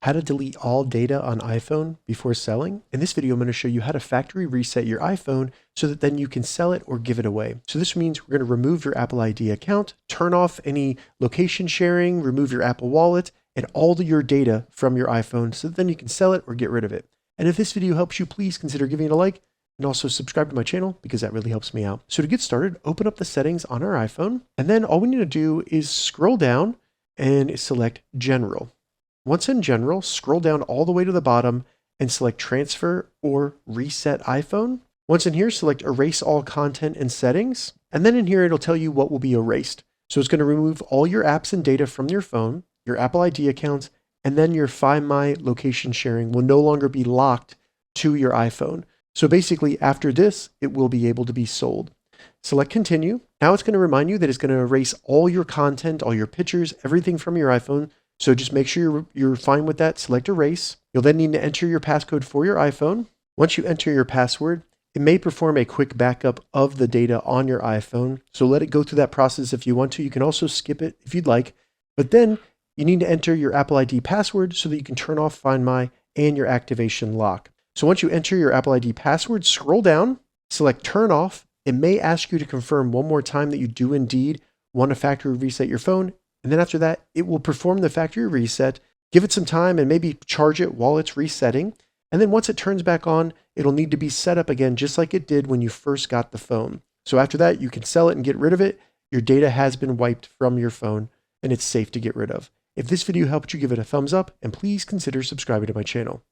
How to delete all data on iPhone before selling. In this video, I'm going to show you how to factory reset your iPhone so that then you can sell it or give it away. So this means we're going to remove your Apple ID account, turn off any location sharing, remove your Apple Wallet, and all your data from your iPhone so that then you can sell it or get rid of it. And if this video helps you, please consider giving it a like and also subscribe to my channel because that really helps me out. So to get started, open up the settings on our iPhone, and then all we need to do is scroll down and select General. Once in General, scroll down all the way to the bottom and select Transfer or Reset iPhone. Once in here, select Erase All Content and Settings. And then in here, it'll tell you what will be erased. So it's going to remove all your apps and data from your phone, your Apple ID accounts, and then your Find My location sharing will no longer be locked to your iPhone. So basically, after this, it will be able to be sold. Select Continue. Now it's going to remind you that it's going to erase all your content, all your pictures, everything from your iPhone. So just make sure you're fine with that. Select Erase. You'll then need to enter your passcode for your iPhone. Once you enter your password, it may perform a quick backup of the data on your iPhone. So let it go through that process if you want to. You can also skip it if you'd like. But then you need to enter your Apple ID password so that you can turn off Find My and your activation lock. So once you enter your Apple ID password, scroll down, select Turn Off. It may ask you to confirm one more time that you do indeed want to factory reset your phone. And then after that, it will perform the factory reset, give it some time and maybe charge it while it's resetting. And then once it turns back on, it'll need to be set up again, just like it did when you first got the phone. So after that, you can sell it and get rid of it. Your data has been wiped from your phone and it's safe to get rid of. If this video helped you, give it a thumbs up and please consider subscribing to my channel.